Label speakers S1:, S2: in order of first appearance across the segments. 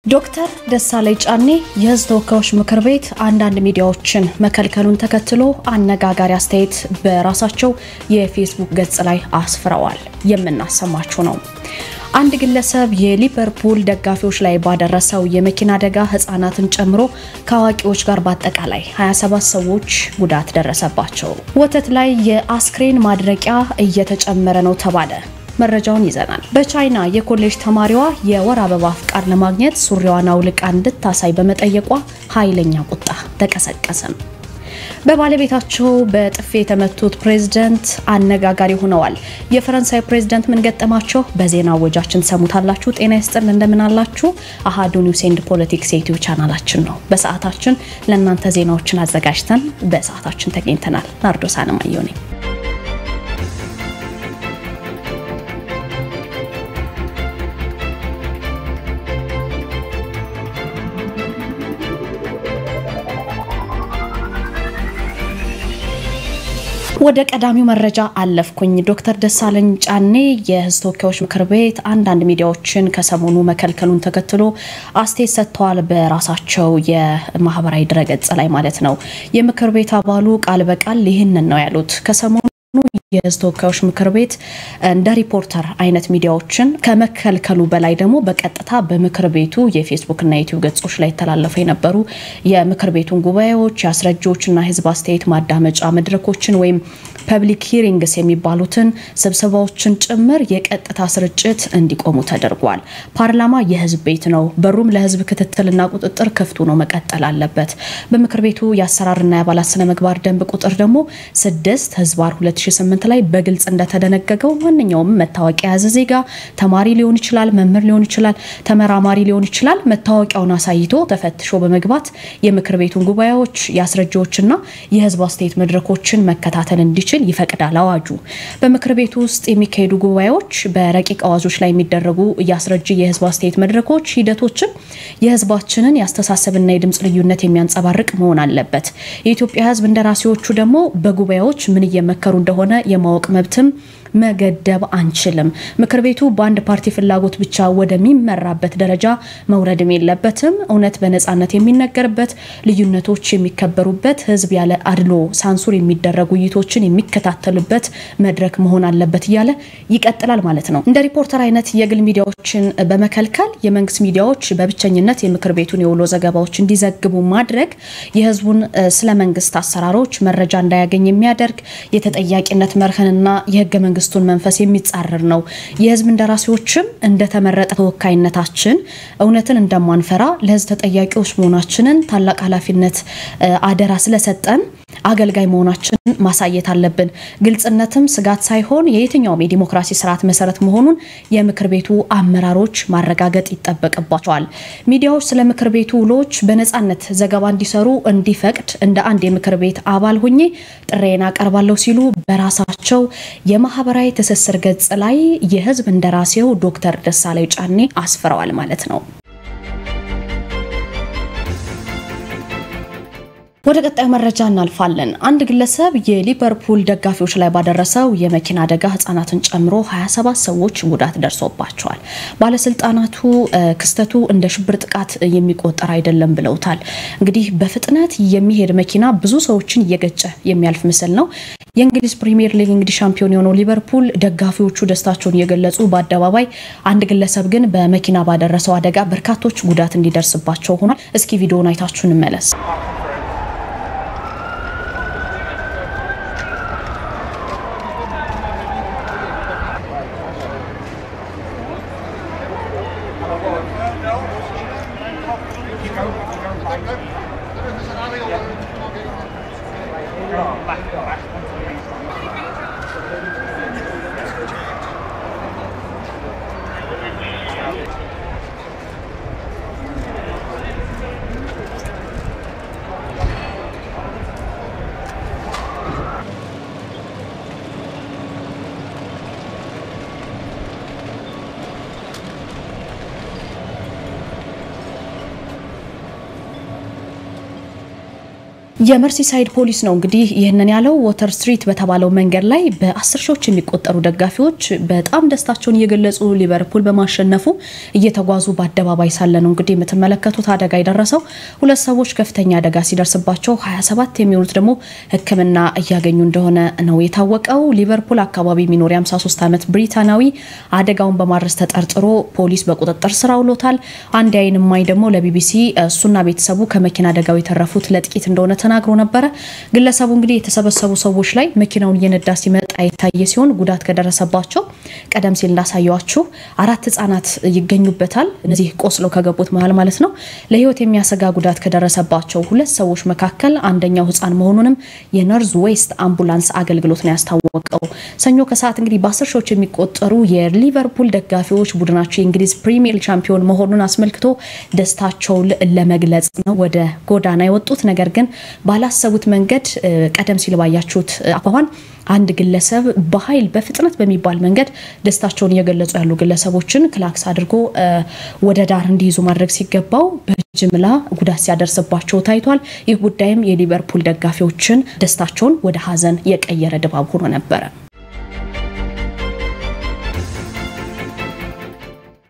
S1: ዶክተር ደሳለኝ ጫኔ የህዝብ ተወካዮች ምክር ቤት አንዳንድ ሚዲያዎችን መከልከሉን ተከትሎ አነጋጋሪ አስተያየት በራሳቸው የፌስቡክ ገጽ ላይ አስፍረዋል። የምናሰማችሁ ነው። አንድ ግለሰብ የሊቨርፑል ደጋፊዎች ላይ ባደረሰው የመኪና አደጋ ህፃናትን ጨምሮ ከአዋቂዎች ጋር በአጠቃላይ 27 ሰዎች ጉዳት ደረሰባቸው። ወተት ላይ የአስክሬን ማድረቂያ እየተጨመረ ነው ተባለ። መረጃውን ይዘናል። በቻይና የኮሌጅ ተማሪዋ የወር አበባ ፍቃድ ለማግኘት ሱሪዋን አውልቃ እንድታሳይ በመጠየቋ ኃይለኛ ቁጣ ተቀሰቀሰ። በባለቤታቸው በጥፌ የተመቱት ፕሬዝዳንት አነጋጋሪ ሆነዋል። የፈረንሳይ ፕሬዝዳንት ምን ገጠማቸው? በዜና ወጃችን ሰሙታላችሁ። ጤና ይስጥልን እንደምን አላችሁ? አሃዱ ኒውስ ኤንድ ፖለቲክስ ዩቲዩብ ቻናላችን ነው። በሰዓታችን ለእናንተ ዜናዎችን አዘጋጅተን በሰዓታችን ተገኝተናል። ናርዶስ አለማየሁ ነኝ። ወደ ቀዳሚው መረጃ አለፍኩኝ። ዶክተር ደሳለኝ ጫኔ የህዝብ ተወካዮች ምክር ቤት አንዳንድ ሚዲያዎችን ከሰሞኑ መከልከሉን ተከትሎ አስተያየት ሰጥተዋል። በራሳቸው የማህበራዊ ድረገጽ ላይ ማለት ነው። የምክር ቤት አባሉ ቃል በቃል ይህንን ነው ያሉት። ከሰሞኑ የህዝብ ተወካዮች ምክር ቤት እንደ ሪፖርተር አይነት ሚዲያዎችን ከመከልከሉ በላይ ደግሞ በቀጥታ በምክር ቤቱ የፌስቡክ እና ዩቲዩብ ገጾች ላይ ተላለፈ የነበሩ የምክር ቤቱን ጉባኤዎች ያስረጆችና ህዝብ አስተያየት ማዳመጫ መድረኮችን ወይም ፐብሊክ ሂሪንግስ የሚባሉትን ስብሰባዎችን ጭምር የቀጥታ ስርጭት እንዲቆሙ ተደርጓል። ፓርላማ የህዝብ ቤት ነው። በሩም ለህዝብ ክትትልና ቁጥጥር ክፍት ሆኖ መቀጠል አለበት። በምክር ቤቱ ያሰራርና የአባላት ስነ ምግባር ደንብ ቁጥር ደግሞ 6/2008 ላይ በግልጽ እንደተደነገገው ማንኛውም መታወቂያ ያዘ ዜጋ ተማሪ ሊሆን ይችላል፣ መምህር ሊሆን ይችላል፣ ተመራማሪ ሊሆን ይችላል መታወቂያውን አሳይቶ ተፈትሾ በመግባት የምክር ቤቱን ጉባኤዎች ያስረጆችና የህዝብ አስተያየት መድረኮችን መከታተል እንዲችል ይፈቅዳል አዋጁ። በምክር ቤቱ ውስጥ የሚካሄዱ ጉባኤዎች በረቂቅ አዋጆች ላይ የሚደረጉ ያስረጅ የህዝብ አስተያየት መድረኮች ሂደቶችን የህዝባችንን ያስተሳሰብና የድምጽ ልዩነት የሚያንጸባርቅ መሆን አለበት። የኢትዮጵያ ህዝብ እንደራሴዎቹ ደግሞ በጉባኤዎች ምን እየመከሩ እንደሆነ የማወቅ መብትም መገደብ አንችልም። ምክር ቤቱ በአንድ ፓርቲ ፍላጎት ብቻ ወደሚመራበት ደረጃ መውረድም የለበትም። እውነት በነጻነት የሚነገርበት፣ ልዩነቶች የሚከበሩበት፣ ህዝብ ያለ አድሎ ሳንሱር የሚደረጉ ውይይቶችን የሚከታተሉበት መድረክ መሆን አለበት እያለ ይቀጥላል ማለት ነው። እንደ ሪፖርተር አይነት የግል ሚዲያዎችን በመከልከል የመንግስት ሚዲያዎች በብቸኝነት የምክር ቤቱን የውሎ ዘገባዎች እንዲዘግቡ ማድረግ የህዝቡን ስለ መንግስት አሰራሮች መረጃ እንዳያገኝ የሚያደርግ የተጠያቂነት መርህንና የህገ መንግስቱን መንፈስ የሚጻረር ነው። የህዝብ እንደራሴዎችም እንደተመረጠ ተወካይነታችን እውነትን እንደማንፈራ ለህዝብ ተጠያቂዎች መሆናችንን ታላቅ ኃላፊነት አደራ ስለሰጠን አገልጋይ መሆናችንን ማሳየት አለብን። ግልጽነትም ስጋት ሳይሆን የየትኛውም የዲሞክራሲ ስርዓት መሰረት መሆኑን የምክር ቤቱ አመራሮች ማረጋገጥ ይጠበቅባቸዋል። ሚዲያዎች ስለ ምክር ቤቱ ውሎች በነጻነት ዘገባ እንዲሰሩ እንዲፈቅድ እንደ አንድ የምክር ቤት አባል ሆኜ ጥሬን አቀርባለሁ ሲሉ በራሳቸው የማህበራዊ ትስስር ገጽ ላይ የህዝብ እንደራሴው ዶክተር ደሳለኝ ጫኔ አስፍረዋል ማለት ነው። ወደ ቀጣዩ መረጃ እናልፋለን። አንድ ግለሰብ የሊቨርፑል ደጋፊዎች ላይ ባደረሰው የመኪና አደጋ ህፃናትን ጨምሮ 27 ሰዎች ጉዳት ደርሶባቸዋል። ባለስልጣናቱ ክስተቱ እንደ ሽብር ጥቃት የሚቆጠር አይደለም ብለውታል። እንግዲህ በፍጥነት የሚሄድ መኪና ብዙ ሰዎችን እየገጨ የሚያልፍ ምስል ነው። የእንግሊዝ ፕሪሚየር ሊግ እንግዲህ ሻምፒዮን የሆነው ሊቨርፑል ደጋፊዎቹ ደስታቸውን እየገለጹ በአደባባይ፣ አንድ ግለሰብ ግን በመኪና ባደረሰው አደጋ በርካቶች ጉዳት እንዲደርስባቸው ሆኗል። እስኪ ቪዲዮውን አይታችሁ እንመለስ። የመርሲሳይድ ፖሊስ ነው እንግዲህ ይሄንን ያለው ወተር ስትሪት በተባለው መንገድ ላይ በ10 ሺዎች የሚቆጠሩ ደጋፊዎች በጣም ደስታቸውን እየገለጹ ሊቨርፑል በማሸነፉ እየተጓዙ በአደባባይ ሳለ ነው እንግዲህ የምትመለከቱት አደጋ የደረሰው። ሁለት ሰዎች ከፍተኛ አደጋ ሲደርስባቸው 27 የሚሆኑት ደግሞ ሕክምና እያገኙ እንደሆነ ነው የታወቀው። ሊቨርፑል አካባቢ የሚኖር 53 ዓመት ብሪታናዊ አደጋውን በማድረስ ተጠርጥሮ ፖሊስ በቁጥጥር ስር አውሎታል። አንድ አይን ማይ ደግሞ ለቢቢሲ እሱና ቤተሰቡ ከመኪና አደጋው የተረፉት ለጥቂት እንደሆነ ተናግሮ ነበር። ግለሰቡ እንግዲህ የተሰበሰቡ ሰዎች ላይ መኪናውን እየነዳ ሲመጣ የታየ ሲሆን ጉዳት ከደረሰባቸው ቀደም ሲል እንዳሳየዋችሁ 4 ህጻናት ይገኙበታል። እነዚህ ቆስለው ከገቡት መሃል ማለት ነው። ለህይወት የሚያሰጋ ጉዳት ከደረሰባቸው ሁለት ሰዎች መካከል አንደኛው ህጻን መሆኑንም የኖርዝ ዌስት አምቡላንስ አገልግሎት ነው ያስታወቀው። ሰኞ ከሰዓት እንግዲህ በ10 ሺዎች የሚቆጠሩ የሊቨርፑል ደጋፊዎች ቡድናቸው የእንግሊዝ ፕሪሚየር ቻምፒዮን መሆኑን አስመልክቶ ደስታቸውን ለመግለጽ ነው ወደ ጎዳና የወጡት። ነገር ግን ባላሰቡት መንገድ ቀደም ሲል ባያችሁት አኳኋን አንድ ግለሰብ በኃይል በፍጥነት በሚባል መንገድ ደስታቸውን እየገለጹ ያሉ ግለሰቦችን ክላክስ አድርጎ ወደ ዳር እንዲይዙ ማድረግ ሲገባው በጅምላ ጉዳት ሲያደርስባቸው ታይቷል። ይህ ጉዳይም የሊቨርፑል ደጋፊዎችን ደስታቸውን ወደ ሀዘን የቀየረ ድባብ ሆኖ ነበር።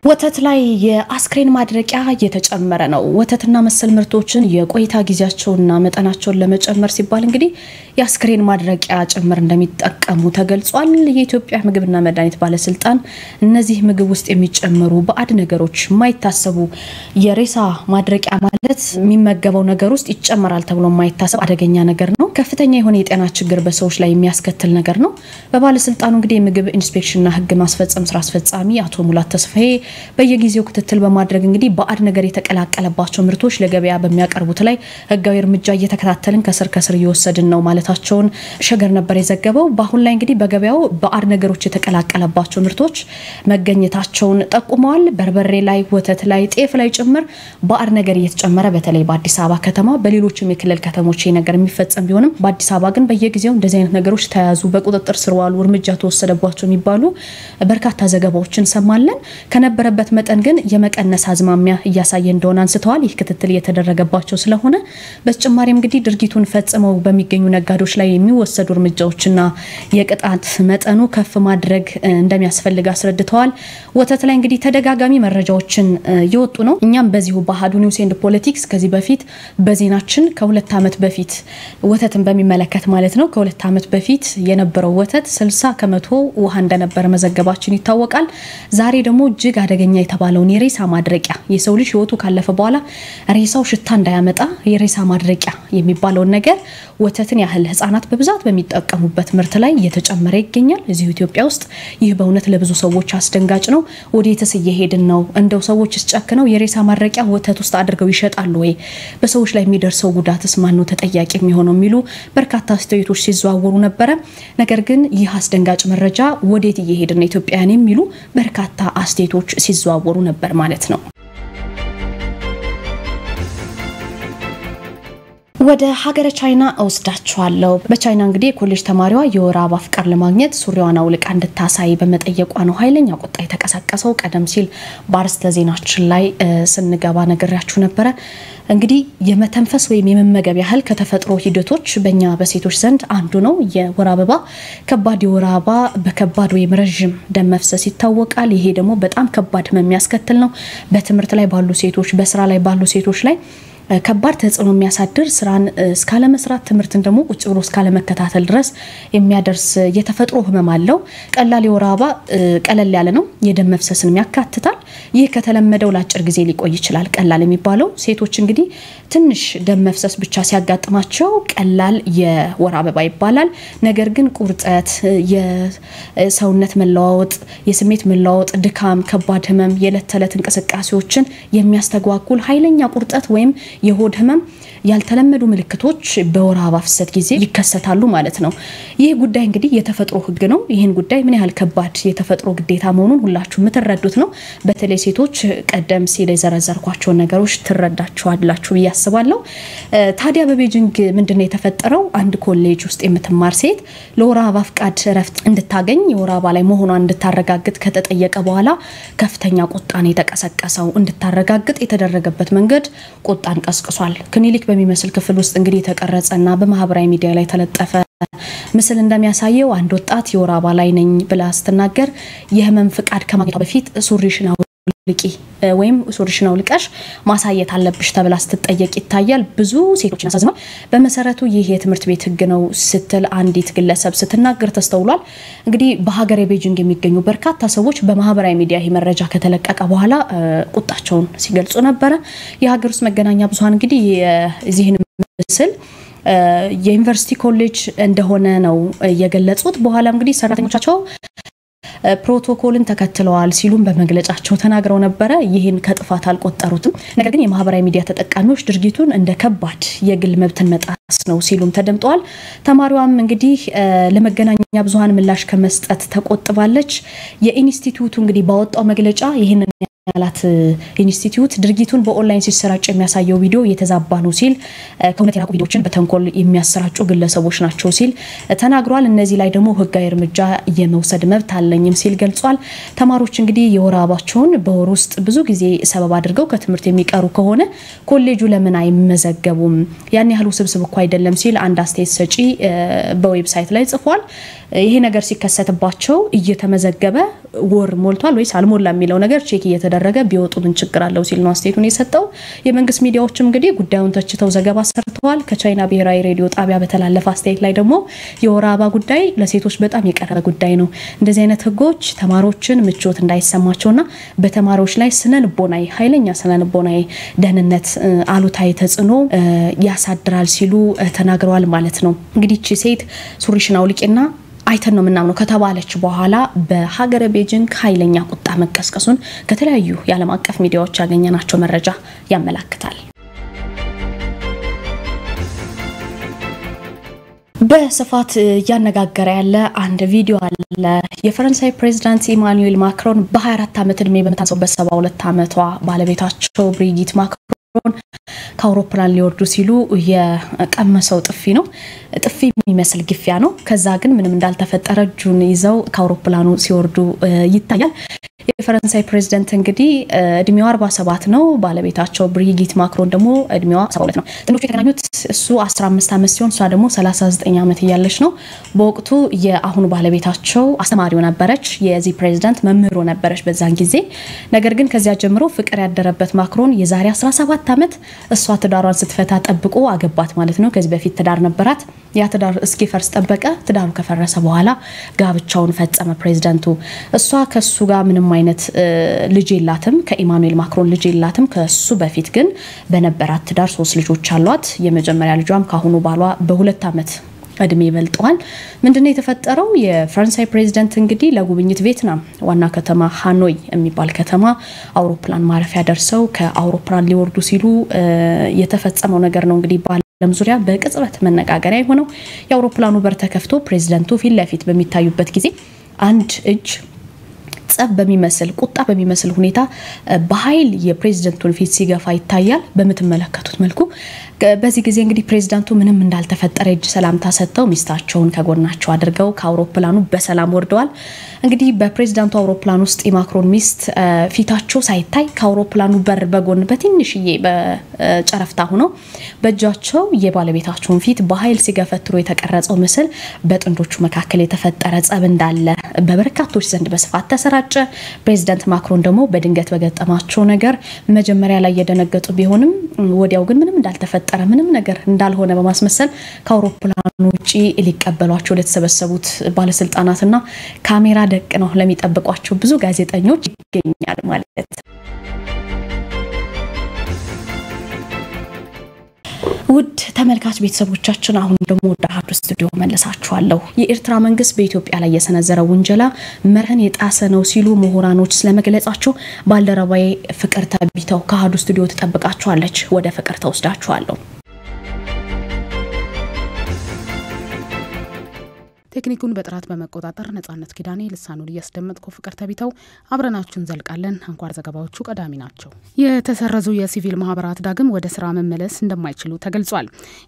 S1: ወተት ላይ የአስክሬን ማድረቂያ እየተጨመረ ነው። ወተትና መሰል ምርቶችን የቆይታ ጊዜያቸውና መጠናቸውን ለመጨመር ሲባል እንግዲህ የአስክሬን ማድረቂያ ጭምር እንደሚጠቀሙ ተገልጿል። የኢትዮጵያ ምግብና መድኃኒት ባለስልጣን እነዚህ ምግብ ውስጥ የሚጨመሩ ባዕድ ነገሮች የማይታሰቡ የሬሳ ማድረቂያ ማለት የሚመገበው ነገር ውስጥ ይጨመራል ተብሎ የማይታሰብ አደገኛ ነገር ነው። ከፍተኛ የሆነ የጤና ችግር በሰዎች ላይ የሚያስከትል ነገር ነው። በባለስልጣኑ እንግዲህ የምግብ ኢንስፔክሽንና ህግ ማስፈጸም ስራ አስፈጻሚ አቶ ሙላት ተስፋዬ በየጊዜው ክትትል በማድረግ እንግዲህ ባዕድ ነገር የተቀላቀለባቸው ምርቶች ለገበያ በሚያቀርቡት ላይ ህጋዊ እርምጃ እየተከታተልን ከስር እየወሰድን ነው ማለታቸውን ሸገር ነበር የዘገበው። በአሁን ላይ እንግዲህ በገበያው ባዕድ ነገሮች የተቀላቀለባቸው ምርቶች መገኘታቸውን ጠቁመዋል። በርበሬ ላይ፣ ወተት ላይ፣ ጤፍ ላይ ጭምር ባዕድ ነገር እየተጨመረ በተለይ በአዲስ አበባ ከተማ በሌሎችም የክልል ከተሞች ነገር የሚፈጸም ቢሆንም በአዲስ አበባ ግን በየጊዜው እንደዚህ አይነት ነገሮች ተያዙ፣ በቁጥጥር ስር ዋሉ፣ እርምጃ ተወሰደባቸው የሚባሉ በርካታ ዘገባዎችን ሰማለን። ከነበረበት መጠን ግን የመቀነስ አዝማሚያ እያሳየ እንደሆነ አንስተዋል። ይህ ክትትል እየተደረገባቸው ስለሆነ በተጨማሪም እንግዲህ ድርጊቱን ፈጽመው በሚገኙ ነጋዴዎች ላይ የሚወሰዱ እርምጃዎችና የቅጣት መጠኑ ከፍ ማድረግ እንደሚያስፈልግ አስረድተዋል። ወተት ላይ እንግዲህ ተደጋጋሚ መረጃዎችን እየወጡ ነው። እኛም በዚሁ በአሃዱ ኒውስ ኤንድ ፖለቲክስ ከዚህ በፊት በዜናችን ከ2 ዓመት በፊት ወተትን በሚመለከት ማለት ነው ከ2 ዓመት በፊት የነበረው ወተት 60% ውሃ እንደነበረ መዘገባችን ይታወቃል። ዛሬ ደግሞ እጅግ አደገኛ የተባለውን የሬሳ ማድረቂያ የሰው ልጅ ህይወቱ ካለፈ በኋላ ሬሳው ሽታ እንዳያመጣ የሬሳ ማድረቂያ የሚባለውን ነገር ወተትን ያህል ህፃናት በብዛት በሚጠቀሙበት ምርት ላይ እየተጨመረ ይገኛል እዚሁ ኢትዮጵያ ውስጥ። ይህ በእውነት ለብዙ ሰዎች አስደንጋጭ ነው። ወዴትስ እየሄድን ነው? እንደው ሰዎች ጨክነው የሬሳ ማድረቂያ ወተት ውስጥ አድርገው ይሸጣሉ ወይ? በሰዎች ላይ የሚደርሰው ጉዳትስ ማን ነው ተጠያቂ የሚሆነው የሚሉ በርካታ አስተያየቶች ሲዘዋወሩ ነበር። ነገር ግን ይህ አስደንጋጭ መረጃ ወዴት እየሄድን ነው ኢትዮጵያውያን የሚሉ በርካታ አስተያየቶች ሲዘዋወሩ ነበር ማለት ነው። ወደ ሀገረ ቻይና ወስዳቸዋለሁ። በቻይና እንግዲህ ኮሌጅ ተማሪዋ የወር አበባ ፍቃድ ለማግኘት ሱሪዋን አውልቃ እንድታሳይ በመጠየቋ ነው ኃይለኛ ቁጣ የተቀሰቀሰው። ቀደም ሲል በአርስተ ዜናችን ላይ ስንገባ ነገራችሁ ነበር። እንግዲህ የመተንፈስ ወይም የመመገብ ያህል ከተፈጥሮ ሂደቶች በእኛ በሴቶች ዘንድ አንዱ ነው የወር አበባ። ከባድ የወር አበባ በከባድ ወይም ረጅም ደም መፍሰስ ይታወቃል። ይሄ ደግሞ በጣም ከባድ የሚያስከትል ነው። በትምህርት ላይ ባሉ ሴቶች፣ በስራ ላይ ባሉ ሴቶች ላይ ከባድ ተጽዕኖ የሚያሳድር ስራን እስካለ መስራት ትምህርትን ደግሞ ቁጭ ብሎ እስካለ መከታተል ድረስ የሚያደርስ የተፈጥሮ ህመም አለው። ቀላል የወር አበባ ቀለል ያለ ነው። የደም መፍሰስን ያካትታል። ይህ ከተለመደው ለአጭር ጊዜ ሊቆይ ይችላል። ቀላል የሚባለው ሴቶች እንግዲህ ትንሽ ደም መፍሰስ ብቻ ሲያጋጥማቸው ቀላል የወር አበባ ይባላል። ነገር ግን ቁርጠት፣ የሰውነት መለዋወጥ፣ የስሜት መለዋወጥ፣ ድካም፣ ከባድ ህመም፣ የዕለት ተዕለት እንቅስቃሴዎችን የሚያስተጓጉል ኃይለኛ ቁርጠት ወይም የሆድ ህመም ያልተለመዱ ምልክቶች በወር አበባ ፍሰት ጊዜ ይከሰታሉ ማለት ነው። ይህ ጉዳይ እንግዲህ የተፈጥሮ ህግ ነው። ይሄን ጉዳይ ምን ያህል ከባድ የተፈጥሮ ግዴታ መሆኑን ሁላችሁም የምትረዱት ነው። በተለይ በተለይ ሴቶች ቀደም ሲል የዘረዘርኳቸው ነገሮች ትረዳቸዋላችሁ ያስባለሁ ታዲያ በቤጂንግ ምንድነው የተፈጠረው አንድ ኮሌጅ ውስጥ የምትማር ሴት ለወር አበባ ፍቃድ ረፍት እንድታገኝ የወር አበባ ላይ መሆኗን እንድታረጋግጥ ከተጠየቀ በኋላ ከፍተኛ ቁጣን የተቀሰቀሰው እንድታረጋግጥ የተደረገበት መንገድ ቁጣን ቀስቅሷል ክሊኒክ በሚመስል ክፍል ውስጥ እንግዲህ ተቀረጸና በማህበራዊ ሚዲያ ላይ ተለጠፈ ምስል እንደሚያሳየው አንድ ወጣት የወር አበባ ላይ ነኝ ብላ ስትናገር የህመም ፍቃድ ከማግኘቷ በፊት ሱሪሽን አውልቂ ወይም ሱሪሽን አውልቀሽ ማሳየት አለብሽ ተብላ ስትጠየቅ ይታያል ብዙ ሴቶችን ያሳዝናል በመሰረቱ ይሄ የትምህርት ቤት ህግ ነው ስትል አንዲት ግለሰብ ስትናገር ተስተውሏል እንግዲህ በሀገረ ቤጂንግ የሚገኙ በርካታ ሰዎች በማህበራዊ ሚዲያ ይሄ መረጃ ከተለቀቀ በኋላ ቁጣቸውን ሲገልጹ ነበር የሀገር ውስጥ መገናኛ ብዙሃን እንግዲህ እዚህን ምስል የዩኒቨርሲቲ ኮሌጅ እንደሆነ ነው የገለጹት በኋላ እንግዲህ ሰራተኞቻቸው ፕሮቶኮልን ተከትለዋል ሲሉም በመግለጫቸው ተናግረው ነበር ይሄን ከጥፋት አልቆጠሩትም ነገር ግን የማህበራዊ ሚዲያ ተጠቃሚዎች ድርጊቱን እንደ ከባድ የግል መብትን መጣስ ነው ሲሉም ተደምጠዋል ተማሪዋም እንግዲህ ለመገናኛ ብዙሃን ምላሽ ከመስጠት ተቆጥባለች የኢንስቲትዩቱ እንግዲህ ባወጣው መግለጫ ይሄን ያላት ኢንስቲትዩት ድርጊቱን በኦንላይን ሲሰራጭ የሚያሳየው ቪዲዮ የተዛባ ነው ሲል ከሁለት የራቁ ቪዲዮችን በተንኮል የሚያሰራጩ ግለሰቦች ናቸው ሲል ተናግሯል እነዚህ ላይ ደግሞ ህጋዊ እርምጃ የመውሰድ መብት አለኝም ሲል ገልጿል ተማሪዎች እንግዲህ የወር አበባቸውን በወር ውስጥ ብዙ ጊዜ ሰበብ አድርገው ከትምህርት የሚቀሩ ከሆነ ኮሌጁ ለምን አይመዘገቡም ያን ያህል ውስብስብ እኮ አይደለም ሲል አንድ አስተያየት ሰጪ በዌብሳይት ላይ ጽፏል ይሄ ነገር ሲከሰትባቸው እየተመዘገበ ወር ሞልቷል ወይስ አልሞላም የሚለው ነገር ቼክ እየተደረገ ቢወጡ ምን ችግር አለው ሲል ነው አስተያየቱን የሰጠው የመንግስት ሚዲያዎችም እንግዲህ ጉዳዩን ተችተው ዘገባ ሰርተዋል ከቻይና ብሔራዊ ሬዲዮ ጣቢያ በተላለፈ አስተያየት ላይ ደግሞ የወር አበባ ጉዳይ ለሴቶች በጣም የቀረበ ጉዳይ ነው እንደዚህ አይነት ህጎች ተማሪዎችን ምቾት እንዳይሰማቸውና በተማሪዎች ላይ ስነልቦናዊ ኃይለኛ ስነልቦናዊ ደህንነት አሉታዊ ተጽዕኖ ያሳድራል ሲሉ ተናግረዋል ማለት ነው እንግዲህ እቺ ሴት ሱሪሽን አውልቂና አይተን ነው ምናምነው ከተባለች በኋላ በሀገረ ቤጂንግ ኃይለኛ ቁጣ መቀስቀሱን ከተለያዩ የዓለም አቀፍ ሚዲያዎች ያገኘናቸው መረጃ ያመለክታል በስፋት ያነጋገረ ያለ አንድ ቪዲዮ አለ የፈረንሳይ ፕሬዝዳንት ኢማኑኤል ማክሮን በ24 ዓመት እድሜ በመታሰብ በ72 ዓመቷ ባለቤታቸው ብሪጊት ማክሮን ከአውሮፕላን ሊወርዱ ሲሉ የቀመሰው ጥፊ ነው ጥፊ የሚመስል ግፊያ ነው ከዛ ግን ምንም እንዳልተፈጠረ ጁን ይዘው ከአውሮፕላኑ ሲወርዱ ይታያል የፈረንሳይ ፕሬዝዳንት እንግዲህ እድሜው 47 ነው ባለቤታቸው ብሪጊት ማክሮን ደግሞ እድሜዋ 72 ነው ጥንዶቹ የተገናኙት እሱ 15 ዓመት ሲሆን እሷ ደግሞ 39 ዓመት ያለች ነው በወቅቱ የአሁኑ ባለቤታቸው አስተማሪው ነበረች የዚህ ፕሬዝዳንት መምህሩ ነበረች በዛን ጊዜ ነገር ግን ከዚያ ጀምሮ ፍቅር ያደረበት ማክሮን የዛሬ 17 ዓመት እሷ ትዳሯን ስትፈታ ጠብቆ አገባት ማለት ነው ከዚህ በፊት ትዳር ነበራት ያ ትዳር እስኪፈርስ ጠበቀ ትዳሩ ከፈረሰ በኋላ ጋብቻውን ፈጸመ ፕሬዝዳንቱ እሷ ከሱ ጋር ምንም አይነት ልጅ የላትም ከኢማኑኤል ማክሮን ልጅ የላትም ከሱ በፊት ግን በነበራት ትዳር 3 ልጆች አሏት የመጀመሪያ ልጇም ካሁኑ ባሏ በ2 ዓመት እድሜ ይበልጣል ምንድነው የተፈጠረው የፈረንሳይ ፕሬዝዳንት እንግዲህ ለጉብኝት ቪየትናም ዋና ከተማ ሃኖይ የሚባል ከተማ አውሮፕላን ማረፊያ ደርሰው ከአውሮፕላን ሊወርዱ ሲሉ የተፈጸመው ነገር ነው እንግዲህ ዓለም ዙሪያ በቅጽበት መነጋገሪያ የሆነው የአውሮፕላኑ በር ተከፍቶ ፕሬዝዳንቱ ፊት ለፊት በሚታዩበት ጊዜ አንድ እጅ ጸብ በሚመስል ቁጣ በሚመስል ሁኔታ በኃይል የፕሬዝዳንቱን ፊት ሲገፋ ይታያል በመተመለከቱት መልኩ በዚህ ጊዜ እንግዲህ ፕሬዝዳንቱ ምንም እንዳልተፈጠረ እጅ ሰላምታ ሰጥተው ሚስታቸውን ከጎናቸው አድርገው ከአውሮፕላኑ በሰላም ወርደዋል እንግዲህ በፕሬዝዳንቱ አውሮፕላን ውስጥ የማክሮን ሚስት ፊታቸው ሳይታይ ከአውሮፕላኑ በር በጎን በትንሽዬ በጨረፍታ ሆኖ በእጃቸው የባለቤታቸውን ፊት በኃይል ሲገፈትሩ የተቀረጸው ምስል በጥንዶቹ መካከል የተፈጠረ ጸብ እንዳለ በበርካቶች ዘንድ በስፋት ተሰራጨ ፕሬዝዳንት ማክሮን ደግሞ በድንገት በገጠማቸው ነገር መጀመሪያ ላይ የደነገጡ ቢሆንም ወዲያው ግን ምንም እንዳልተፈጠረ ምንም ነገር እንዳልሆነ በማስመሰል ከአውሮፕላኑ ውጪ ሊቀበሏቸው ለተሰበሰቡት ባለስልጣናትና ካሜራ ደቅነው ለሚጠብቋቸው ብዙ ጋዜጠኞች ይገኛል ማለት ውድ ተመልካች ቤተሰቦቻችን አሁን ደግሞ ወደ አሃዱ ስቱዲዮ መለሳችኋለሁ የኤርትራ መንግስት በኢትዮጵያ ላይ የሰነዘረው ወንጀላ መርህን የጣሰ ነው ሲሉ ምሁራኖች ስለመግለጻቸው ባልደረባዬ ፍቅር ተቢተው ከአሃዱ ስቱዲዮ ተጠብቃችኋለች ወደ ፍቅር ተወስዳችኋለሁ ቴክኒኩን በጥራት በመቆጣጠር ነጻነት ኪዳኔ ልሳኑን እያስደመጥኩ ፍቅር ተቢተው አብረናችሁን ዘልቃለን። አንኳር ዘገባዎቹ ቀዳሚ ናቸው። የተሰረዙ የሲቪል ማህበራት ዳግም ወደ ስራ መመለስ እንደማይችሉ ተገልጿል።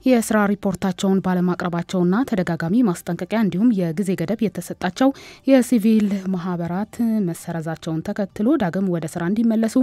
S1: የስራ ሪፖርታቸውን ባለማቅረባቸውና ተደጋጋሚ ማስጠንቀቂያ እንዲሁም የጊዜ ገደብ የተሰጣቸው የሲቪል ማህበራት መሰረዛቸውን ተከትሎ ዳግም ወደ ስራ እንዲመለሱ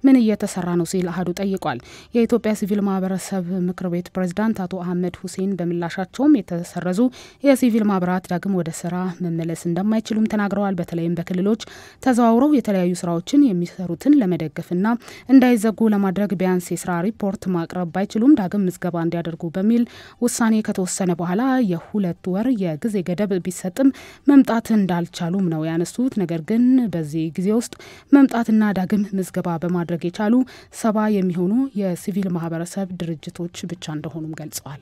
S1: ምን እየተሰራ ነው ሲል አሃዱ ጠይቋል። የኢትዮጵያ ሲቪል ማህበረሰብ ምክር ቤት ፕሬዝዳንት አቶ አህመድ ሁሴን በምላሻቸውም የተሰረዙ የሲቪል ማህበራት ዳግም ወደ ስራ መመለስ እንደማይችሉም ተናግረዋል። በተለይም በክልሎች ተዘዋውረው የተለያዩ ስራዎችን የሚሰሩትን ለመደገፍና እንዳይዘጉ ለማድረግ ቢያንስ የስራ ሪፖርት ማቅረብ ባይችሉም ዳግም ምዝገባ እንዲያደርጉ በሚል ውሳኔ ከተወሰነ በኋላ የ2 ወር የጊዜ ገደብ ቢሰጥም መምጣት እንዳልቻሉም ነው ያነሱት። ነገር ግን በዚህ ጊዜ ውስጥ መምጣትና ዳግም ምዝገባ በማድረግ የቻሉ 70 የሚሆኑ የሲቪል ማህበረሰብ ድርጅቶች ብቻ እንደሆኑም ገልጸዋል።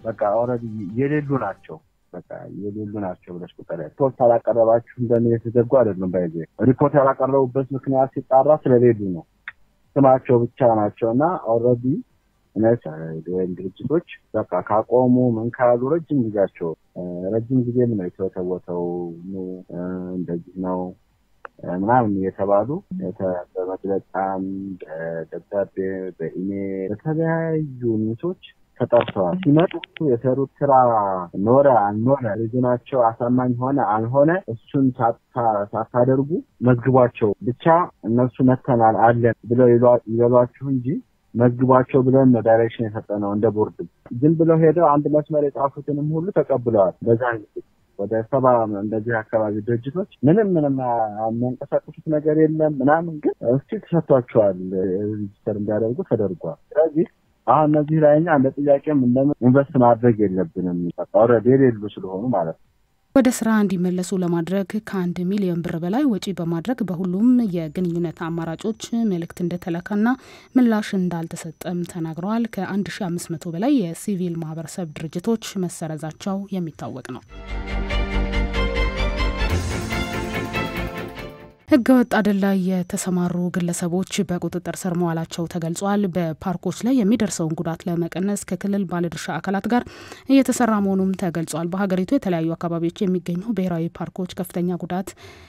S2: በቃ ኦሬዲ የሌሉ ናቸው ብለሽ ቁጥር ሪፖርት አላቀረባችሁ እንደሚያስደርጉ አይደለም። ባይዘ ሪፖርት ያላቀረቡበት ምክንያት ሲጣራ ስለሌሉ ነው። ስማቸው ብቻ ናቸውና ኦሬዲ ድርጅቶች በቃ ካቆሙ ምን ካሉ ረጅም ጊዜ ነው የተወተወተው ነው እንደዚህ ነው ምናምን የተባሉ በመግለጫም በደብዳቤ በኢሜል በተለያዩ ሚቶች ተጠርተዋል። ሲመጡ የሰሩት ስራ ኖረ አልኖረ ሪዝናቸው አሳማኝ ሆነ አልሆነ እሱን ሳታደርጉ መዝግቧቸው ብቻ እነሱ መተናል አለ ብለው ይሏችሁ እንጂ መዝግቧቸው ብለን ነው ዳይሬክሽን የሰጠነው እንደ ቦርድ። ግን ብለው ሄደው አንድ መስመር የጻፉትንም ሁሉ ተቀብለዋል። በዛን ወደ 70 እንደዚህ አካባቢ ድርጅቶች ምንም የሚንቀሳቀሱት ነገር የለም ምናምን ግን እስቲ ተሰጥቷቸዋል ሬጂስተር እንዲያደርጉ ተደርጓል። ስለዚህ አሁን እነዚህ ላይኛ እንደ ጥያቄም እንደምን ኢንቨስት ማድረግ የለብንም ኦሬዲ የሌሉ ስለሆኑ ማለት ነው።
S1: ወደ ስራ እንዲመለሱ ለማድረግ ከ1 ሚሊዮን ብር በላይ ወጪ በማድረግ በሁሉም የግንኙነት አማራጮች መልእክት እንደተላከና ምላሽ እንዳልተሰጠም ተናግረዋል። ከ1500 በላይ የሲቪል ማህበረሰብ ድርጅቶች መሰረዛቸው የሚታወቅ ነው። ህገወጥ አደላይ የተሰማሩ ግለሰቦች በቁጥጥር ስር መዋላቸው ተገልጿል። በፓርኮች ላይ የሚደርሰውን ጉዳት ለመቀነስ ከክልል ባለድርሻ አካላት ጋር እየተሰራ መሆኑም ተገልጿል። በሀገሪቱ የተለያዩ አካባቢዎች የሚገኙ ብሔራዊ ፓርኮች ከፍተኛ ጉዳት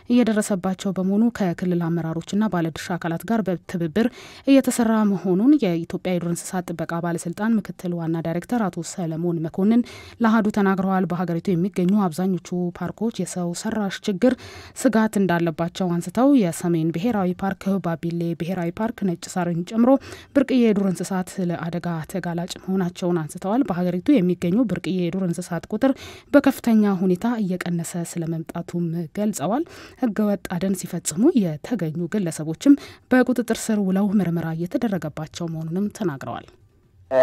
S1: እየደረሰባቸው በመሆኑ ከክልል አመራሮችና ባለድርሻ አካላት ጋር በትብብር እየተሰራ መሆኑን የኢትዮጵያ የዱር እንስሳት ጥበቃ ባለስልጣን ምክትል ዋና ዳይሬክተር አቶ ሰለሞን መኮንን ለአሃዱ ተናግረዋል። በሀገሪቱ የሚገኙ አብዛኞቹ ፓርኮች የሰው ሰራሽ ችግር ስጋት እንዳለባቸው አንስተው የሰሜን ብሔራዊ ፓርክ፣ ባቢሌ ብሔራዊ ፓርክ ነጭ ሳርን ጨምሮ ብርቅዬ የዱር እንስሳት ለአደጋ ተጋላጭ መሆናቸውን አንስተዋል። በሀገሪቱ የሚገኙ ብርቅዬ የዱር እንስሳት ቁጥር በከፍተኛ ሁኔታ እየቀነሰ ስለመምጣቱም ገልጸዋል። ህገወጥ አደን ሲፈጽሙ የተገኙ ግለሰቦችም በቁጥጥር ስር ውለው ምርመራ እየተደረገባቸው መሆኑንም ተናግረዋል።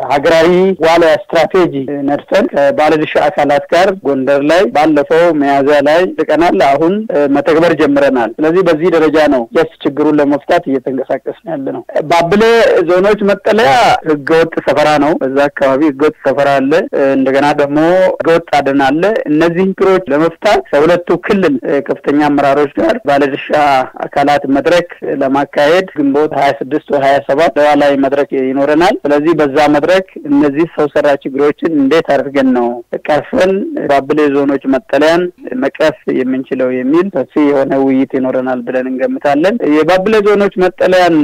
S3: ሀገራዊ ዋለ ስትራቴጂ ነድፈን ከባለድርሻ አካላት ጋር ጎንደር ላይ ባለፈው ሚያዝያ ላይ ተቀናል አሁን መተግበር ጀምረናል። ስለዚህ በዚህ ደረጃ ነው ችግሩን ለመፍታት እየተንቀሳቀስን ያለነው። ባቢሌ ዞኖች መጠለያ ህገወጥ ሰፈራ ነው። በዛ አካባቢ ህገወጥ ሰፈራ አለ። እንደገና ደግሞ ህገወጥ አደን አለ። እነዚህ ችግሮች ለመፍታት ከሁለቱ ክልል ከፍተኛ አመራሮች ጋር ባለድርሻ አካላት መድረክ ለማካሄድ ግንቦት 26 ወይ 27 ላይ መድረክ ይኖረናል። ስለዚህ በዛ መድረክ እነዚህ ሰው ሰራሽ ችግሮችን እንዴት አድርገን ነው ቀርፈን ባቢሌ ዞኖች መጠለያን መቅረፍ የምንችለው የሚል ሰፊ የሆነ ውይይት ይኖረናል ብለን እንገምታለን። የባቢሌ ዞኖች መጠለያን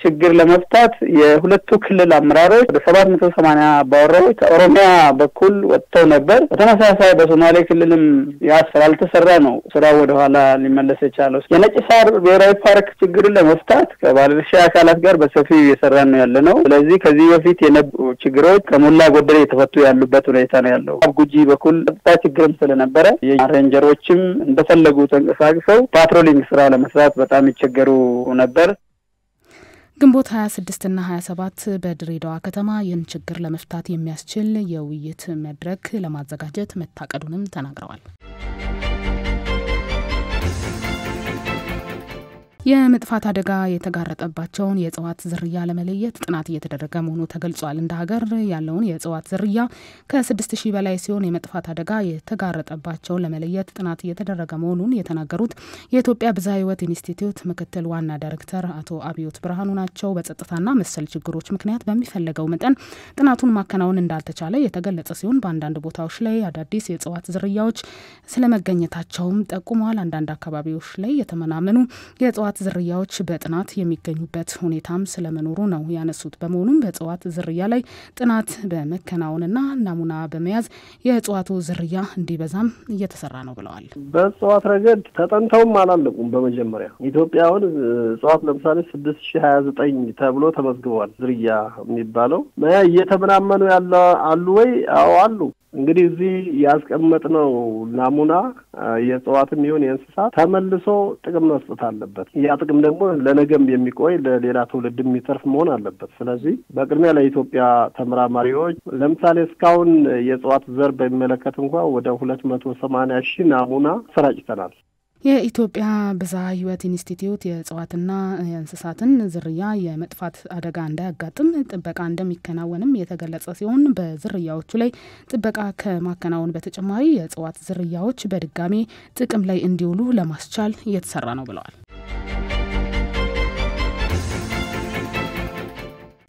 S3: ችግር ለመፍታት የሁለቱ ክልል አመራሮች ወደ 780 ባወራዎች ኦሮሚያ በኩል ወጥተው ነበር። በተመሳሳይ በሶማሌ ክልልም ያልተሰራ ነው ስራ ወደ ኋላ ሊመለስ የቻለው። የነጭ ሳር ብሔራዊ ፓርክ ችግርን ለመፍታት ከባለድርሻ አካላት ጋር በሰፊው እየሰራን ነው ያለነው። ስለዚህ ከዚህ በፊት ችግሮች ከሞላ ጎደል የተፈቱ ያሉበት ሁኔታ ነው ያለው። ጉጂ በኩል ችግርም ስለነበረ የሬንጀሮችም እንደፈለጉ ተንቀሳቅሰው ፓትሮሊንግ ስራ ለመስራት በጣም ይቸገሩ ነበር።
S1: ግንቦት 26 እና 27 በድሬዳዋ ከተማ ይህን ችግር ለመፍታት የሚያስችል የውይይት መድረክ ለማዘጋጀት መታቀዱንም ተናግረዋል።
S4: የመጥፋት አደጋ የተጋረጠባቸውን የእጽዋት ዝርያ ለመለየት ጥናት እየተደረገ መሆኑ ተገልጿል። እንደ ሀገር ያለውን የእጽዋት ዝርያ ከ6000 በላይ ሲሆን የመጥፋት አደጋ የተጋረጠባቸውን ለመለየት ጥናት እየተደረገ መሆኑን የተናገሩት የኢትዮጵያ ብዝሃ ሕይወት ኢንስቲትዩት ምክትል ዋና ዳይሬክተር አቶ አብዮት ብርሃኑ ናቸው። በጸጥታና መሰል ችግሮች ምክንያት በሚፈለገው መጠን ጥናቱን ማከናወን እንዳልተቻለ የተገለጸ ሲሆን በአንዳንድ ቦታዎች ላይ አዳዲስ የእጽዋት ዝርያዎች ስለመገኘታቸውም ጠቁመዋል። አንዳንድ አካባቢዎች ላይ የተመናመኑ የእጽዋት ዝርያዎች በጥናት የሚገኙበት ሁኔታም ስለመኖሩ ነው ያነሱት። በመሆኑም በእጽዋት ዝርያ ላይ ጥናት በመከናወንና ናሙና በመያዝ የእጽዋቱ ዝርያ እንዲበዛም እየተሰራ ነው ብለዋል።
S5: በእጽዋት ረገድ ተጠንተውም አላለቁም። በመጀመሪያ ኢትዮጵያውን እጽዋት ለምሳሌ 6029 ተብሎ ተመዝግቧል። ዝርያ የሚባለው እየተመናመኑ ያለ አሉ ወይ? አዎ አሉ። እንግዲህ እዚህ ያስቀመጥነው ናሙና የእጽዋትም ይሁን የእንስሳት ተመልሶ ጥቅም መስጠት አለበት። ያ ጥቅም ደግሞ ለነገም የሚቆይ ለሌላ ትውልድ የሚተርፍ መሆን አለበት። ስለዚህ በቅድሚያ ለኢትዮጵያ ተመራማሪዎች ለምሳሌ እስካሁን የእጽዋት ዘር በሚመለከት እንኳን ወደ 280,000 ናሙና ሰራጭተናል።
S4: የኢትዮጵያ ብዝሃ ሕይወት ኢንስቲትዩት የእጽዋትና የእንስሳትን ዝርያ የመጥፋት አደጋ እንዳያጋጥም ጥበቃ እንደሚከናወንም የተገለጸ ሲሆን በዝርያዎቹ ላይ ጥበቃ ከማከናወን በተጨማሪ የእጽዋት ዝርያዎች በድጋሚ ጥቅም ላይ እንዲውሉ ለማስቻል እየተሰራ ነው ብለዋል።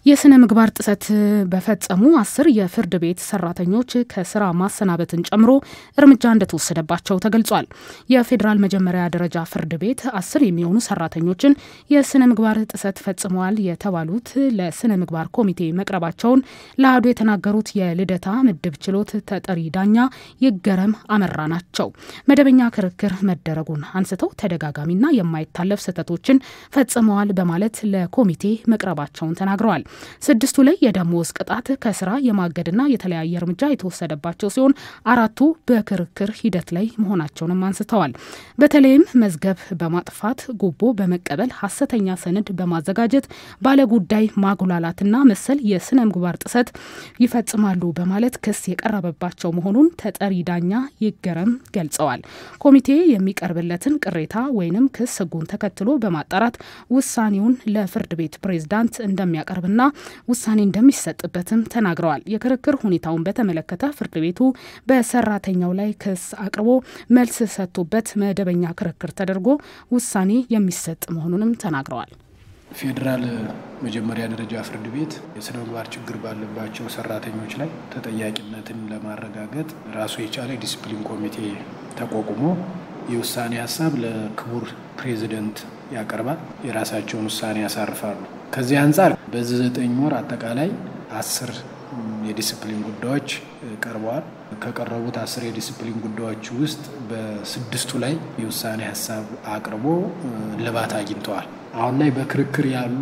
S4: የስነ ምግባር ጥሰት በፈጸሙ 10 የፍርድ ቤት ሰራተኞች ከስራ ማሰናበትን ጨምሮ እርምጃ እንደተወሰደባቸው ተገልጿል። የፌዴራል መጀመሪያ ደረጃ ፍርድ ቤት 10 የሚሆኑ ሰራተኞችን የስነ ምግባር ጥሰት ፈጽመዋል የተባሉት ለስነ ምግባር ኮሚቴ መቅረባቸውን ለአሐዱ የተናገሩት የልደታ ምድብ ችሎት ተጠሪ ዳኛ ይገረም አመራ ናቸው። መደበኛ ክርክር መደረጉን አንስተው ተደጋጋሚና የማይታለፍ ስህተቶችን ፈጽመዋል በማለት ለኮሚቴ መቅረባቸውን ተናግረዋል። 6ቱ ላይ የደሞዝ ቅጣት ከስራ የማገድና የተለያየ እርምጃ የተወሰደባቸው ሲሆን 4ቱ በክርክር ሂደት ላይ መሆናቸውንም አንስተዋል። በተለይም መዝገብ በማጥፋት ጉቦ በመቀበል ሐሰተኛ ሰነድ በማዘጋጀት ባለጉዳይ ማጉላላትና መሰል የስነ ምግባር ጥሰት ይፈጽማሉ በማለት ክስ የቀረበባቸው መሆኑን ተጠሪ ዳኛ ይገረም ገልጸዋል። ኮሚቴ የሚቀርብለትን ቅሬታ ወይንም ክስ ህጉን ተከትሎ በማጣራት ውሳኔውን ለፍርድ ቤት ፕሬዝዳንት እንደሚያቀርብና ውሳኔ እንደሚሰጥበትም ተናግረዋል። የክርክር ሁኔታውን በተመለከተ ፍርድ ቤቱ በሰራተኛው ላይ ክስ አቅርቦ መልስ ሰጥቶበት መደበኛ ክርክር ተደርጎ ውሳኔ የሚሰጥ መሆኑንም ተናግረዋል።
S6: ፌዴራል መጀመሪያ ደረጃ ፍርድ ቤት የስነ ምግባር ችግር ባለባቸው ሰራተኞች ላይ ተጠያቂነትን ለማረጋገጥ ራሱ የቻለ ዲሲፕሊን ኮሚቴ ተቋቁሞ የውሳኔ ሀሳብ ለክቡር ፕሬዝዳንት ያቀርባል። የራሳቸውን ውሳኔ ያሳርፋሉ። ከዚህ አንፃር በዚህ 9 ወር አጠቃላይ 10 የዲሲፕሊን ጉዳዮች ቀርበዋል። ከቀረቡት 10 የዲሲፕሊን ጉዳዮች ውስጥ በ6ቱ ላይ የውሳኔ ሀሳብ አቅርቦ ልባት አግኝተዋል። አሁን ላይ በክርክር ያሉ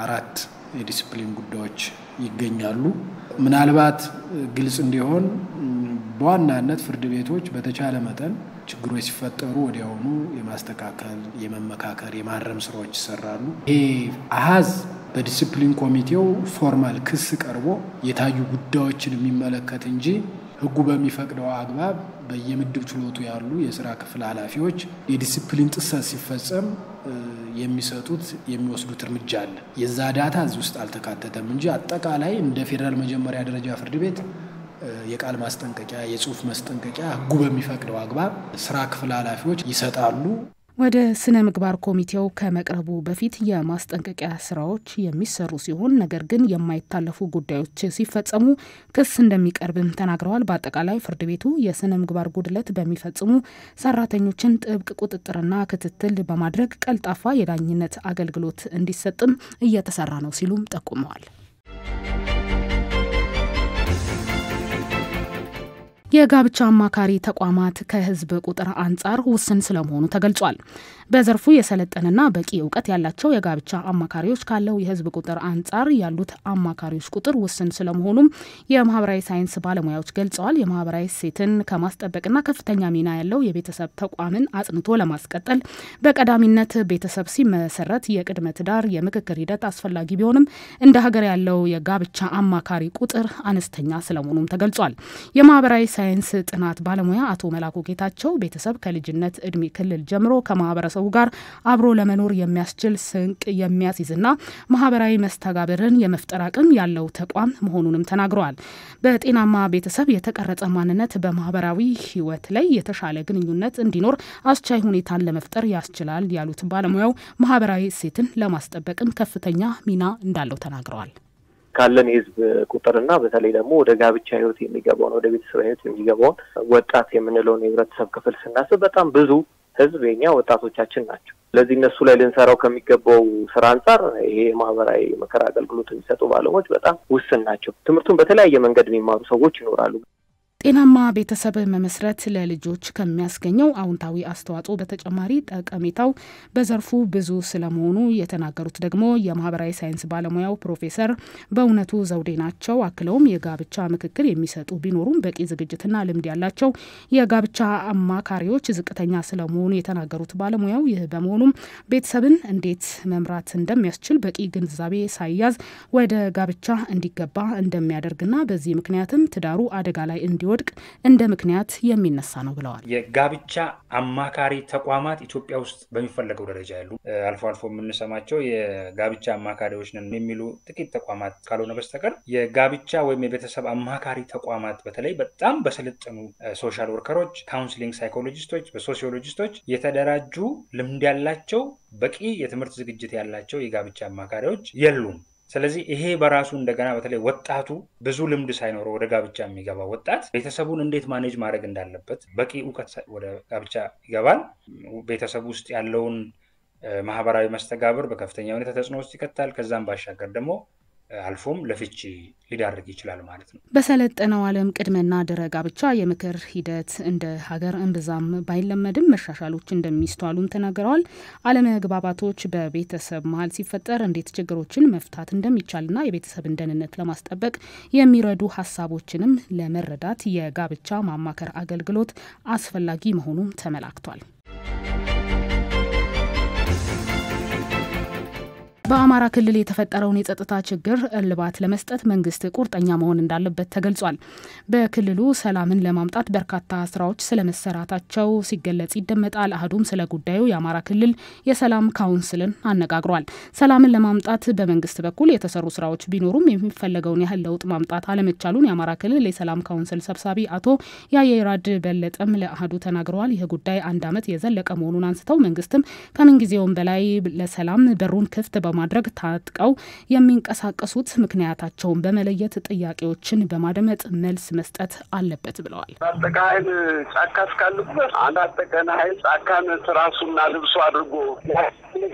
S6: 4 የዲሲፕሊን ጉዳዮች ይገኛሉ። ምናልባት ግልጽ እንዲሆን በዋናነት ፍርድ ቤቶች በተቻለ መጠን ችግሮች ሲፈጠሩ ወዲያውኑ የማስተካከል፣ የመመካከር፣ የማረም ስራዎች ይሰራሉ። ይሄ አሃዝ በዲሲፕሊን ኮሚቴው ፎርማል ክስ ቀርቦ የታዩ ጉዳዮችን የሚመለከት እንጂ ህጉ በሚፈቅደው አግባብ በየምድብ ችሎቱ ያሉ የሥራ ክፍል ኃላፊዎች የዲሲፕሊን ጥሰት ሲፈጸም የሚወስዱት እርምጃ አለ። የዛ ዳታ እዚህ ውስጥ አልተካተተም እንጂ አጠቃላይ እንደ ፌዴራል መጀመሪያ ደረጃ ፍርድ ቤት የቃል ማስጠንቀቂያ፣ የጽሁፍ ማስጠንቀቂያ ህጉ በሚፈቅደው አግባብ ስራ ክፍል ኃላፊዎች ይሰጣሉ።
S4: ወደ ስነ ምግባር ኮሚቴው ከመቅረቡ በፊት የማስጠንቀቂያ ስራዎች የሚሰሩ ሲሆን ነገር ግን የማይታለፉ ጉዳዮች ሲፈጸሙ ክስ እንደሚቀርብም ተናግረዋል። በአጠቃላይ ፍርድ ቤቱ የስነ ምግባር ጉድለት በሚፈጽሙ ሰራተኞችን ጥብቅ ቁጥጥርና ክትትል በማድረግ ቀልጣፋ የዳኝነት አገልግሎት እንዲሰጥም እየተሰራ ነው ሲሉም ጠቁመዋል። የጋብቻ አማካሪ ተቋማት ከህዝብ ቁጥር አንጻር ውስን ስለመሆኑ ተገልጿል። በዘርፉ የሰለጠነና በቂ እውቀት ያላቸው የጋብቻ አማካሪዎች ካለው የህዝብ ቁጥር አንጻር ያሉት አማካሪዎች ቁጥር ውስን ስለመሆኑም የማህበራዊ ሳይንስ ባለሙያዎች ገልጸዋል። የማህበራዊ ሴትን ከማስጠበቅና ከፍተኛ ሚና ያለው የቤተሰብ ተቋምን አጽንቶ ለማስቀጠል በቀዳሚነት ቤተሰብ ሲመሰረት የቅድመ ትዳር የምክክር ሂደት አስፈላጊ ቢሆንም እንደ ሀገር ያለው የጋብቻ አማካሪ ቁጥር አነስተኛ ስለመሆኑም ተገልጿል። የማህበራዊ ሳይንስ ጥናት ባለሙያ አቶ መላኩ ጌታቸው ቤተሰብ ከልጅነት እድሜ ክልል ጀምሮ ከማህበረሰቡ ጋር አብሮ ለመኖር የሚያስችል ስንቅ የሚያስይዝና ማህበራዊ መስተጋብርን የመፍጠር አቅም ያለው ተቋም መሆኑንም ተናግረዋል። በጤናማ ቤተሰብ የተቀረጸ ማንነት በማህበራዊ ህይወት ላይ የተሻለ ግንኙነት እንዲኖር አስቻይ ሁኔታን ለመፍጠር ያስችላል ያሉት ባለሙያው ማህበራዊ እሴትን ለማስጠበቅም ከፍተኛ ሚና እንዳለው ተናግረዋል።
S7: ካለን የህዝብ ቁጥርና በተለይ ደግሞ ወደ ጋብቻ ህይወት የሚገባው ወደ ቤተሰብ ህይወት የሚገባው ወጣት የምንለው የህብረተሰብ ክፍል ስናስብ በጣም ብዙ ህዝብ የኛ ወጣቶቻችን ናቸው። ስለዚህ እነሱ ላይ ልንሰራው ከሚገባው ስራ አንፃር ይሄ ማህበራዊ ምክር አገልግሎት የሚሰጡ ባለሙያዎች በጣም ውስን ናቸው። ትምህርቱን በተለያየ መንገድ የሚማሩ ሰዎች ይኖራሉ።
S4: ጤናማ ቤተሰብ መመስረት ለልጆች ከሚያስገኘው አውንታዊ አስተዋጽኦ በተጨማሪ ጠቀሜታው በዘርፉ ብዙ ስለመሆኑ የተናገሩት ደግሞ የማህበራዊ ሳይንስ ባለሙያው ፕሮፌሰር በእውነቱ ዘውዴ ናቸው። አክለውም የጋብቻ ምክክር የሚሰጡ ቢኖሩም በቂ ዝግጅትና ልምድ ያላቸው የጋብቻ አማካሪዎች ዝቅተኛ ስለመሆኑ የተናገሩት ባለሙያው ይህ በመሆኑም ቤተሰብን እንዴት መምራት እንደሚያስችል በቂ ግንዛቤ ሳይያዝ ወደ ጋብቻ እንዲገባ እንደሚያደርግና በዚህ ምክንያትም ትዳሩ አደጋ ላይ እንዲወድቅ እንደ ምክንያት የሚነሳ ነው ብለዋል።
S8: የጋብቻ አማካሪ ተቋማት ኢትዮጵያ ውስጥ በሚፈልገው ደረጃ ያሉ አልፎ አልፎ የምንሰማቸው የጋብቻ አማካሪዎች ነን የሚሉ ጥቂት ተቋማት ካልሆነ በስተቀር የጋብቻ ወይም የቤተሰብ አማካሪ ተቋማት በተለይ በጣም በሰለጠኑ ሶሻል ወርከሮች፣ ካውንስሊንግ ሳይኮሎጂስቶች፣ በሶሲዮሎጂስቶች የተደራጁ ልምድ ያላቸው በቂ የትምህርት ዝግጅት ያላቸው የጋብቻ አማካሪዎች የሉም። ስለዚህ ይሄ በራሱ እንደገና በተለይ ወጣቱ ብዙ ልምድ ሳይኖረው ወደ ጋብቻ የሚገባ ወጣት ቤተሰቡን እንዴት ማኔጅ ማድረግ እንዳለበት በቂ ዕውቀት ወደ ጋብቻ ይገባል። ቤተሰቡ ውስጥ ያለውን ማህበራዊ መስተጋብር በከፍተኛ ሁኔታ ተጽዕኖ ውስጥ ይከታል። ከዛም ባሻገር ደግሞ አልፎም ለፍቺ ሊዳርግ ይችላል ማለት ነው።
S4: በሰለጠነው ዓለም ቅድመና ድረ ጋብቻ የምክር ሂደት እንደ ሀገር እንብዛም ባይለመድም መሻሻሎች እንደሚስተዋሉም ተናግረዋል። አለመግባባቶች በቤተሰብ መሀል ሲፈጠር እንዴት ችግሮችን መፍታት እንደሚቻልና የቤተሰብን ደህንነት ለማስጠበቅ የሚረዱ ሀሳቦችንም ለመረዳት የጋብቻ ማማከር አገልግሎት አስፈላጊ መሆኑም ተመላክቷል። በአማራ ክልል የተፈጠረውን የጸጥታ ችግር እልባት ለመስጠት መንግስት ቁርጠኛ መሆን እንዳለበት ተገልጿል። በክልሉ ሰላምን ለማምጣት በርካታ ስራዎች ስለመሰራታቸው ሲገለጽ ይደመጣል። አህዱም ስለ ጉዳዩ የአማራ ክልል የሰላም ካውንስልን አነጋግሯል። ሰላምን ለማምጣት በመንግስት በኩል የተሰሩ ስራዎች ቢኖሩም የሚፈለገውን ያህል ለውጥ ማምጣት አለመቻሉን የአማራ ክልል የሰላም ካውንስል ሰብሳቢ አቶ ያየራድ በለጠም ለአህዱ ተናግረዋል። ይህ ጉዳይ 1 ዓመት የዘለቀ መሆኑን አንስተው መንግስትም ከምንጊዜውም በላይ ለሰላም በሩን ክፍት ማድረግ ታጥቀው የሚንቀሳቀሱት ምክንያታቸውን በመለየት ጥያቄዎችን በማደመጥ መልስ መስጠት አለበት ብለዋል።
S9: አጠቃላይ ጫካ እስካሉበት አንድ አጠቃላይ ኃይል ጫካን ራሱና ልብሱ አድርጎ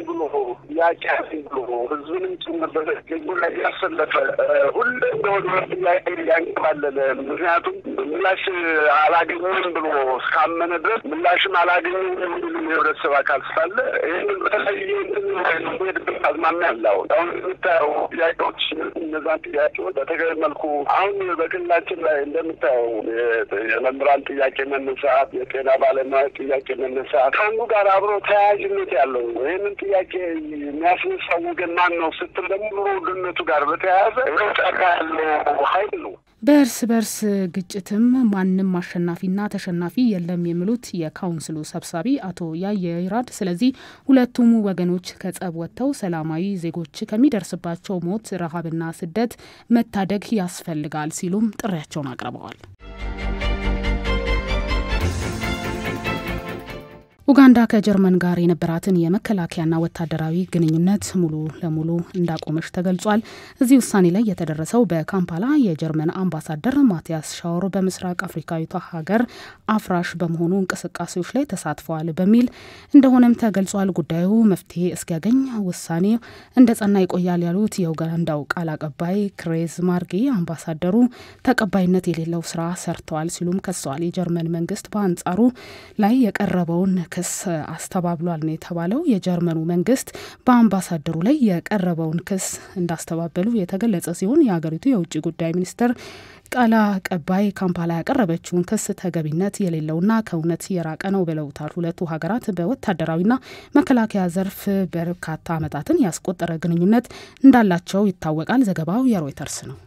S9: ብሎ ያጫፍሉ ህዝብንም ጭምር በላይ ያሰለፈ ሁሉ እንደሆነ ጥያቄ ያንቀባለለ ምክንያቱም ምላሽ አላገኘም ብሎ እስካመነ ድረስ ምላሽም አላገኘም የሚሉ የህብረተሰብ አካል ስላለ ይህንን በተለየ አዝማሚያ ያለው አሁን የምታየው ጥያቄዎች እነዛን ጥያቄዎች በተገቢ መልኩ አሁን በክልላችን ላይ እንደምታየው የመምህራን ጥያቄ መነሳት፣ የጤና ባለሙያ ጥያቄ መነሳት ከአንዱ ጋር አብሮ ተያያዥነት ያለው ይህንን ጥያቄ የሚያስነሳው ወገን ማን ነው ስትል ደግሞ ኑሮ ውድነቱ ጋር በተያያዘ ጫካ ያለው ኃይል ነው።
S4: በእርስ በርስ ግጭትም ማንም አሸናፊና ተሸናፊ የለም የሚሉት የካውንስሉ ሰብሳቢ አቶ ያየራድ ስለዚህ ሁለቱም ወገኖች ከጸብ ወጥተው ሰላማዊ ዜጎች ከሚደርስባቸው ሞት፣ ረሃብና ስደት መታደግ ያስፈልጋል ሲሉም ጥሪያቸውን አቅርበዋል። ኡጋንዳ ከጀርመን ጋር የነበራትን የመከላከያና ወታደራዊ ግንኙነት ሙሉ ለሙሉ እንዳቆመች ተገልጿል። እዚህ ውሳኔ ላይ የተደረሰው በካምፓላ የጀርመን አምባሳደር ማቲያስ ሻወር በምስራቅ አፍሪካዊቷ ሀገር አፍራሽ በመሆኑ እንቅስቃሴዎች ላይ ተሳትፈዋል በሚል እንደሆነም ተገልጿል። ጉዳዩ መፍትሄ እስኪያገኝ ውሳኔ እንደጸና ይቆያል ያሉት የኡጋንዳው ቃል አቀባይ ክሬዝ ማርጌ አምባሳደሩ ተቀባይነት የሌለው ስራ ሰርተዋል ሲሉም ከሰዋል። የጀርመን መንግስት በአንጻሩ ላይ የቀረበውን ክስ አስተባብሏል ነው የተባለው። የጀርመኑ መንግስት በአምባሳደሩ ላይ የቀረበውን ክስ እንዳስተባበሉ የተገለጸ ሲሆን የሀገሪቱ የውጭ ጉዳይ ሚኒስትር ቃል አቀባይ ካምፓላ ያቀረበችውን ክስ ተገቢነት የሌለውና ከእውነት የራቀ ነው ብለውታል። ሁለቱ ሀገራት በወታደራዊና መከላከያ ዘርፍ በርካታ ዓመታትን ያስቆጠረ ግንኙነት እንዳላቸው ይታወቃል። ዘገባው የሮይተርስ ነው።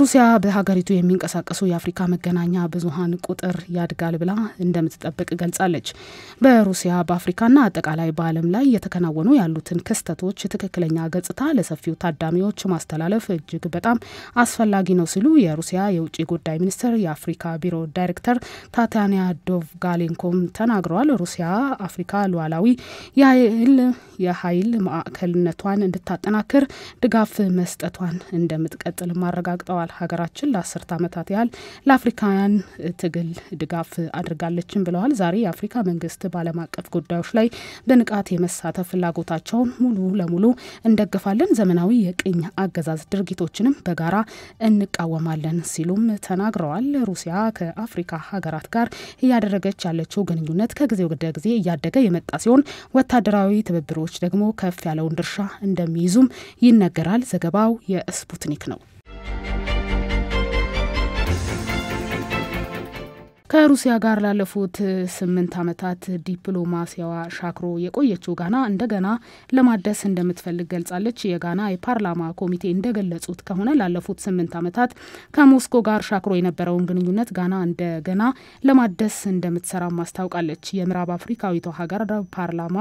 S4: ሩሲያ በሀገሪቱ የሚንቀሳቀሱ የአፍሪካ መገናኛ ብዙሃን ቁጥር ያድጋል ብላ እንደምትጠብቅ ገልጻለች። በሩሲያ በአፍሪካና አጠቃላይ በዓለም ላይ የተከናወኑ ያሉትን ክስተቶች ትክክለኛ ገጽታ ለሰፊው ታዳሚዎች ማስተላለፍ እጅግ በጣም አስፈላጊ ነው ሲሉ የሩሲያ የውጭ ጉዳይ ሚኒስትር የአፍሪካ ቢሮ ዳይሬክተር ታቲያና ዶቭጋሌንኮም ተናግረዋል። ሩሲያ አፍሪካ ሉዓላዊ የኃይል ማዕከልነቷን እንድታጠናክር ድጋፍ መስጠቷን እንደምትቀጥል ማረጋግጠዋል። ሀገራችን ለ10 ዓመታት ያህል ለአፍሪካውያን ትግል ድጋፍ አድርጋለችም ብለዋል። ዛሬ የአፍሪካ መንግስት በዓለም አቀፍ ጉዳዮች ላይ በንቃት የመሳተፍ ፍላጎታቸውን ሙሉ ለሙሉ እንደግፋለን፣ ዘመናዊ የቅኝ አገዛዝ ድርጊቶችንም በጋራ እንቃወማለን ሲሉም ተናግረዋል። ሩሲያ ከአፍሪካ ሀገራት ጋር እያደረገች ያለችው ግንኙነት ከጊዜ ወደ ጊዜ እያደገ የመጣ ሲሆን ወታደራዊ ትብብሮች ደግሞ ከፍ ያለውን ድርሻ እንደሚይዙም ይነገራል። ዘገባው የስፑትኒክ ነው። ከሩሲያ ጋር ላለፉት 8 ዓመታት ዲፕሎማሲያዋ ሻክሮ የቆየችው ጋና እንደገና ለማደስ እንደምትፈልግ ገልጻለች። የጋና የፓርላማ ኮሚቴ እንደገለጹት ከሆነ ላለፉት 8 ዓመታት ከሞስኮ ጋር ሻክሮ የነበረውን ግንኙነት ጋና እንደገና ለማደስ እንደምትሰራ ማስታወቃለች። የምዕራብ አፍሪካዊቷ ሀገር ፓርላማ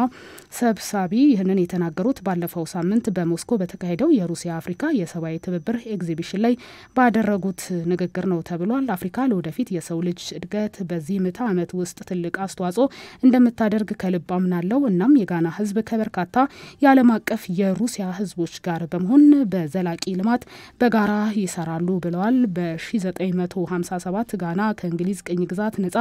S4: ሰብሳቢ ይህንን የተናገሩት ባለፈው ሳምንት በሞስኮ በተካሄደው የሩሲያ አፍሪካ የሰብአዊ ትብብር ኤግዚቢሽን ላይ ባደረጉት ንግግር ነው ተብሏል። አፍሪካ ለወደፊት የሰው ልጅ እድገት በዚህ ምዕተ ዓመት ውስጥ ትልቅ አስተዋጽኦ እንደምታደርግ ከልብ አምናለሁ። እናም የጋና ህዝብ ከበርካታ የዓለም አቀፍ የሩሲያ ህዝቦች ጋር በመሆን በዘላቂ ልማት በጋራ ይሰራሉ ብለዋል። በ1957 ጋና ከእንግሊዝ ቅኝ ግዛት ነጻ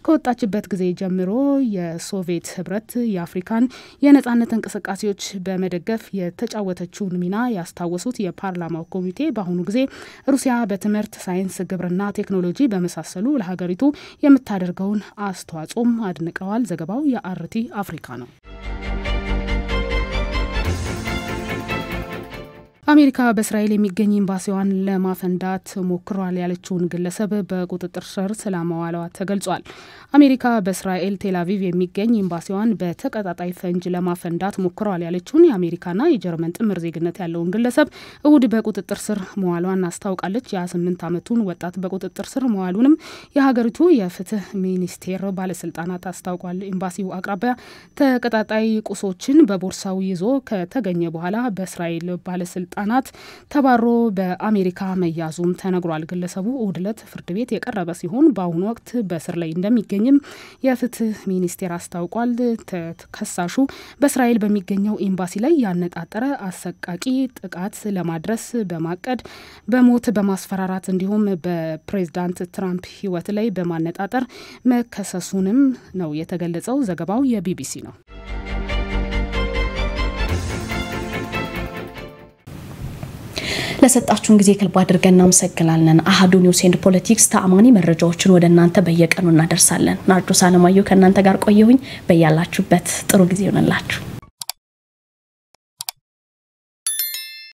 S4: ከወጣችበት ጊዜ ጀምሮ የሶቪየት ህብረት የአፍሪካን የነጻነት እንቅስቃሴዎች በመደገፍ የተጫወተችውን ሚና ያስታወሱት የፓርላማው ኮሚቴ በአሁኑ ጊዜ ሩሲያ በትምህርት፣ ሳይንስ፣ ግብርና፣ ቴክኖሎጂ በመሳሰሉ ለሀገሪቱ የምታደርገውን አስተዋጽኦም አድንቀዋል። ዘገባው የአርቲ አፍሪካ ነው። አሜሪካ በእስራኤል የሚገኝ ኤምባሲዋን ለማፈንዳት ሞክሯል ያለችውን ግለሰብ በቁጥጥር ስር ስለማዋሏ ተገልጿል። አሜሪካ በእስራኤል ቴል አቪቭ የሚገኝ ኤምባሲዋን በተቀጣጣይ ፈንጅ ለማፈንዳት ሞክሯል ያለችውን የአሜሪካና የጀርመን ጥምር ዜግነት ያለውን ግለሰብ እሁድ በቁጥጥር ስር መዋሏን አስታውቃለች። የ8 ዓመቱን ወጣት በቁጥጥር ስር መዋሉንም የሀገሪቱ የፍትህ ሚኒስቴር ባለስልጣናት አስታውቋል። ኤምባሲው አቅራቢያ ተቀጣጣይ ቁሶችን በቦርሳው ይዞ ከተገኘ በኋላ በእስራኤል ባለስልጣናት ተባሮ በአሜሪካ መያዙም ተነግሯል። ግለሰቡ እሁድ ዕለት ፍርድ ቤት የቀረበ ሲሆን በአሁኑ ወቅት በእስር ላይ እንደሚገኝም የፍትህ ሚኒስቴር አስታውቋል። ተከሳሹ በእስራኤል በሚገኘው ኤምባሲ ላይ ያነጣጠረ አሰቃቂ ጥቃት ለማድረስ በማቀድ በሞት በማስፈራራት እንዲሁም በፕሬዝዳንት ትራምፕ ህይወት ላይ በማነጣጠር መከሰሱንም ነው የተገለጸው። ዘገባው የቢቢሲ ነው።
S1: ለሰጣችሁን ጊዜ ከልብ አድርገን እናመሰግናለን። አሃዱ ኒውስ ኤንድ ፖለቲክስ ተአማኒ መረጃዎችን ወደ እናንተ በየቀኑ እናደርሳለን። ናርዶስ አለማየሁ ከእናንተ ጋር ቆየሁኝ። በያላችሁበት ጥሩ ጊዜ ይሁንላችሁ።